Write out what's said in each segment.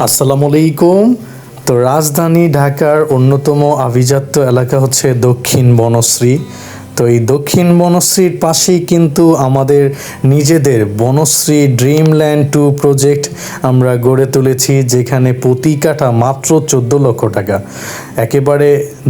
আসসালামু আলাইকুম। তো রাজধানী ঢাকার অন্যতম আভিজাত্য এলাকা হচ্ছে দক্ষিণ বনশ্রী। তো এই দক্ষিণ বনশ্রীর পাশেই কিন্তু আমাদের নিজেদের বনশ্রী ড্রিমল্যান্ড 2 প্রজেক্ট আমরা গড়ে তুলেছি, যেখানে প্রতি কাঠা মাত্র 14 লক্ষ টাকা, একেবারে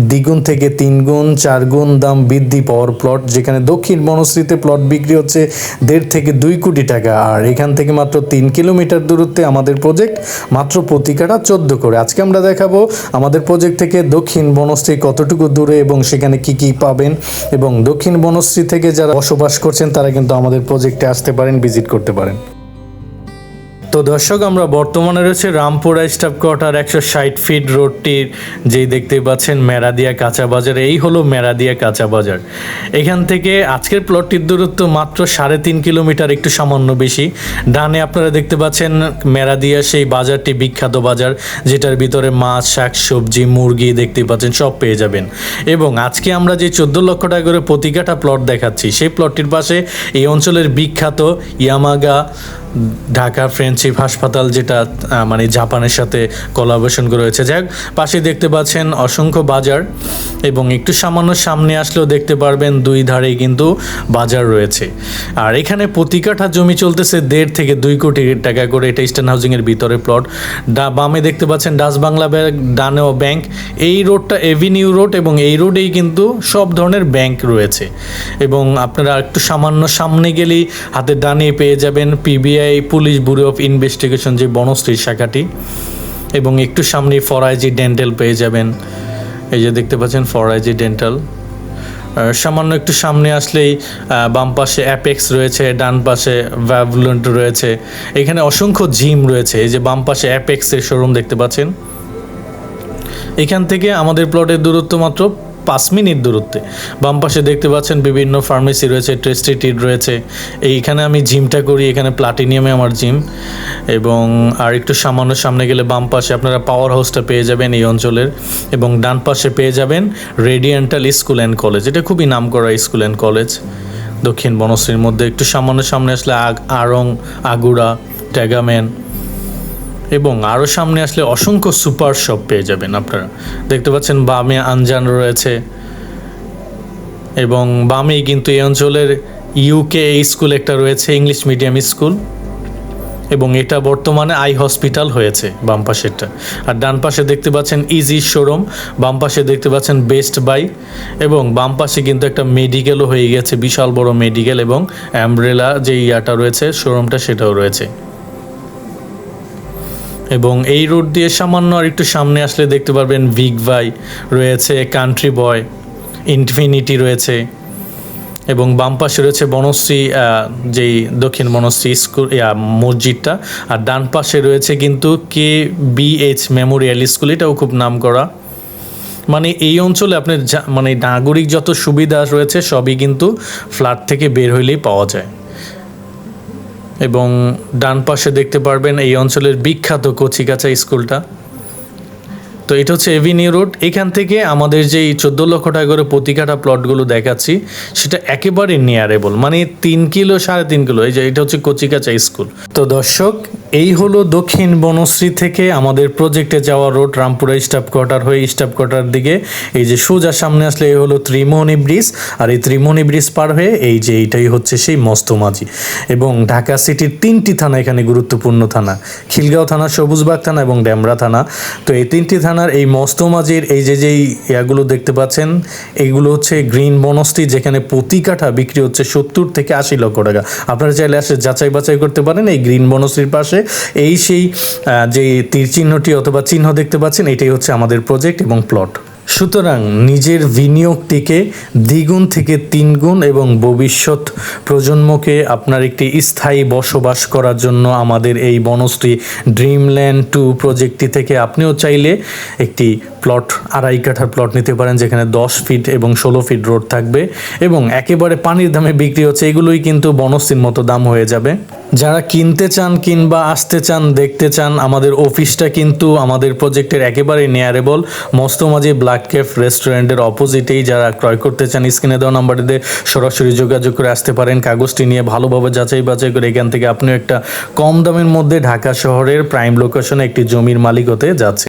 দ্বিগুণ থেকে 3 গুণ 4 গুণ দাম বৃদ্ধি পাওয়ার প্লট। যেখানে দক্ষিণ বনশ্রীতে প্লট বিক্রি হচ্ছে 1.5 থেকে 2 কোটি টাকা, আর এখান থেকে মাত্র 3 কিলোমিটার দূরত্বে আমাদের প্রজেক্ট, মাত্র প্রতি কাঠা 14 করে। আজকে আমরা দেখাবো আমাদের প্রজেক্ট থেকে দক্ষিণ বনশ্রী কতটুকু দূরে এবং সেখানে কি কি পাবেন, এবং দক্ষিণ বনশ্রী থেকে যারা বসবাস করছেন তারা কিন্তু আমাদের প্রজেক্টে আসতে পারেন, ভিজিট করতে পারেন। তো দর্শক, আমরা বর্তমানে রয়েছে রামপুরা স্টাফ কোয়ার্টার 160 ফিট রোডটির, যেই দেখতে পাচ্ছেন মেরাদিয়া কাঁচা বাজার। এই হলো মেরাদিয়া কাঁচা বাজার। এখান থেকে আজকের প্লটটির দূরত্ব মাত্র 3.5 কিলোমিটার, একটু সামান্য বেশি। ডানে আপনারা দেখতে পাচ্ছেন মেরাদিয়া সেই বাজারটি, বিখ্যাত বাজার, যেটার ভিতরে মাছ, শাক সবজি, মুরগি দেখতে পাচ্ছেন, সব পেয়ে যাবেন। এবং আজকে আমরা যে 14 লক্ষ টাকা করে প্রতি কাঠা প্লট দেখাচ্ছি, সেই প্লটটির পাশে এই অঞ্চলের বিখ্যাত ইয়ামাগা ঢাকা ফ্রেন্ডশিপ হাসপাতাল, যেটা মানে জাপানের সাথে কোলাবোরেশন করে রয়েছে। যাই হোক, পাশে দেখতে পাচ্ছেন অসংখ্য বাজার, এবং একটু সামান্য সামনে আসলেও দেখতে পারবেন দুই ধারেই কিন্তু বাজার রয়েছে। আর এখানে প্রতি কাঠা জমি চলতেছে 1.5 থেকে 2 কোটি টাকা করে। এটা ইস্টার্ন হাউজিংয়ের ভিতরে প্লট। বামে দেখতে পাচ্ছেন ডাচ বাংলা ব্যাংক, ডানেও ব্যাংক। এই রোডটা এভিনিউ রোড, এবং এই রোডেই কিন্তু সব ধরনের ব্যাংক রয়েছে। এবং আপনারা একটু সামান্য সামনে গেলেই হাতের ডানে পেয়ে যাবেন PBI, police bureau of investigation, যে বনশ্রীর শাখাটি। এবং একটু সামনে ফরাইজি ডেন্টাল পেয়ে যাবেন। এই যে দেখতে পাচ্ছেন ফরাইজি ডেন্টাল। সামান্য একটু সামনে আসলেই বাম পাশে অ্যাপেক্স রয়েছে, ডান পাশে ভ্যাভলুন্ট রয়েছে। এখানে অসংখ্য জিম রয়েছে। এই যে বাম পাশে অ্যাপেক্সের শোরুম দেখতে পাচ্ছেন। এখান থেকে আমাদের প্লটের দূরত্ব মাত্র 5 মিনিট দূরত্বে। বাম পাশে দেখতে পাচ্ছেন বিভিন্ন ফার্মেসি রয়েছে, টেস্টিটিড রয়েছে। এইখানে আমি জিমটা করি, এখানে প্লাটিনিয়ামে আমার জিম। এবং আর একটু সামান্য সামনে গেলে বাম পাশে আপনারা পাওয়ার হাউসটা পেয়ে যাবেন এই অঞ্চলের, এবং ডান পাশে পেয়ে যাবেন রেডিয়েন্টাল স্কুল অ্যান্ড কলেজ। এটা খুবই নামকরা স্কুল অ্যান্ড কলেজ দক্ষিণ বনশ্রীর মধ্যে। একটু সামান্য সামনে আসলে আড়ং, আগুড়া, ট্যাগাম্যান, এবং আরও সামনে আসলে অসংখ্য সুপার শপ পেয়ে যাবেন আপনারা। দেখতে পাচ্ছেন বামে আনজান রয়েছে, এবং বামেই কিন্তু এই অঞ্চলের ইউকে স্কুল একটা রয়েছে, ইংলিশ মিডিয়াম স্কুল। এবং এটা বর্তমানে আই হসপিটাল হয়েছে বাম পাশেরটা। আর ডান পাশে দেখতে পাচ্ছেন ইজি শোরুম, বাম পাশে দেখতে পাচ্ছেন বেস্ট বাই, এবং বাম পাশে কিন্তু একটা মেডিকেলও হয়ে গেছে, বিশাল বড় মেডিকেল, এবং অ্যামব্রেলা যে ইয়াটা রয়েছে শোরুমটা, সেটাও রয়েছে। এবং এই রোড দিয়ে সামান্য আর একটু সামনে আসলে দেখতে পারবেন বিগ ভাই রয়েছে, কান্ট্রি বয়, ইনফিনিটি রয়েছে। এবং বাম পাশে রয়েছে বনশ্রী, যেই দক্ষিণ বনশ্রী স্কুল মসজিদটা। আর ডান পাশে রয়েছে কিন্তু KBH মেমোরিয়াল স্কুল, এটাও খুব নাম করা। মানে এই অঞ্চলে আপনার মানে নাগরিক যত সুবিধা রয়েছে সবই কিন্তু ফ্ল্যাট থেকে বের হইলেই পাওয়া যায়। এবং ডান পাশে দেখতে পারবেন এই অঞ্চলের বিখ্যাত কচিকাঁচা স্কুলটা। তো এটা হচ্ছে এভিনিউ রোড। এখান থেকে আমাদের যেই 14 লক্ষ টাকা করে প্রতি কাঠা প্লটগুলো দেখাচ্ছি, সেটা একেবারে নিয়ারেবল, মানে 3 কিলো 3.5 কিলো। এই যে এটা হচ্ছে কচিকাঁচা স্কুল। তো দর্শক, এই হলো দক্ষিণ বনশ্রী থেকে আমাদের প্রজেক্টে যাওয়া রোড, রামপুরা স্টাফ কোয়ার্টার হয়ে স্টাফ কোয়ার্টার দিকে। এই যে সোজা সামনে আসলে এই হলো ত্রিমোহনী ব্রিজ, আর এই ত্রিমোহনী ব্রিজ পার হয়ে এই যে এইটাই হচ্ছে সেই মস্তমাঝি। এবং ঢাকা সিটির 3টি থানা এখানে গুরুত্বপূর্ণ থানা, খিলগাঁও থানা, সবুজবাগ থানা এবং ডেমরা থানা। তো এই 3টি থানার এই মস্তমাঝির এই যেই ইয়াগুলো দেখতে পাচ্ছেন, এইগুলো হচ্ছে গ্রিন বনশ্রী, যেখানে প্রতি কাঠা বিক্রি হচ্ছে 70 থেকে 80 লক্ষ টাকা। আপনারা চাইলে আসে যাচাই বাছাই করতে পারেন। এই গ্রিন বনশ্রীর পাশে এই সেই যে তীর চিহ্নটি অথবা চিহ্ন দেখতে পাচ্ছেন, এটাই হচ্ছে আমাদের প্রজেক্ট এবং প্লট। সুতরাং নিজের বিনিয়োগটিকে দ্বিগুণ থেকে 3 গুণ এবং ভবিষ্যৎ প্রজন্মকে আপনার একটি স্থায়ী বসবাস করার জন্য আমাদের এই বনশ্রী ড্রিমল্যান্ড 2 প্রজেক্টটি থেকে আপনিও চাইলে একটি প্লট, 2.5 কাঠার প্লট নিতে পারেন, যেখানে 10 ফিট এবং 16 ফিট রোড থাকবে, এবং একেবারে পানির দামে বিক্রি হচ্ছে। এগুলোই কিন্তু বনশ্রীর মতো দাম হয়ে যাবে। যারা কিনতে চান কিংবা আসতে চান দেখতে চান, আমাদের অফিসটা কিন্তু আমাদের প্রজেক্টের একেবারে নিয়ারেবল মস্তমাজি ব্ল্যাক ক্যাফ রেস্টুরেন্টের অপোজিটেই। যারা ক্রয় করতে চান স্ক্রিনে দেওয়া নাম্বারটিতে সরাসরি যোগাযোগ করে আসতে পারেন। কাগজটি নিয়ে ভালোভাবে যাচাই বাছাই করে এখান থেকে আপনিও একটা কম দামের মধ্যে ঢাকা শহরের প্রাইম লোকেশনে একটি জমির মালিক হতে যাচ্ছে।